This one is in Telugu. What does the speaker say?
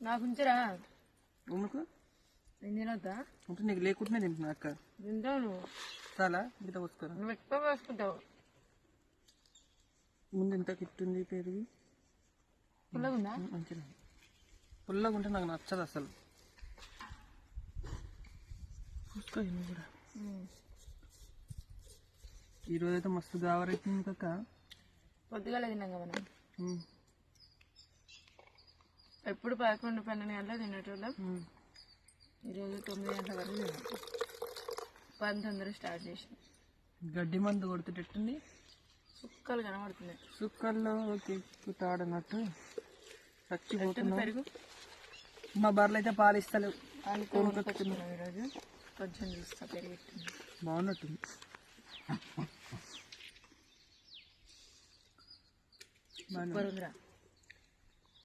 నాకు ఉంచరా ఎందుకు నేను తినొద్దా? అంటే నీకు లేకుండానే తింటున్నా అక్క. తింటావు నువ్వు. చాలా మిగతా పోసుకోరా. నువ్వు ఎక్కువ పోసుకుంటావు. ముందు ఎంత కిట్టుంది పెరుగు. పుల్లగా ఉందా? మంచిగా పుల్లగా ఉంటే నాకు నచ్చదు అసలు. పోసుకో ఇన్ని కూడా. ఈరోజు అయితే మస్తు గావరైతుంది కక్క. పొద్దుగాల తిన్నాం కదా మనం. ఎప్పుడు 11, 12 గంటలకు తినేటోళ్ళం. ఈరోజు 9 గంటల వరకు తిన్నాం. 19 స్టార్ట్ చేసాం. గడ్డి మందు కొడుతుంటుంది. సుక్కలు కనబడుతున్నాయి. సుక్కల్లో తాడన్నట్టు చచ్చిపోతుంది పెరుగు. మా బర్రెలు అయితే పాలు ఇస్తలేవు. కొనుక్కొచ్చుకున్నాం ఈరోజు. కొంచెం చూస్తా పెరుగు బాగున్నట్టుంది. సూపర్ ఉందిరా.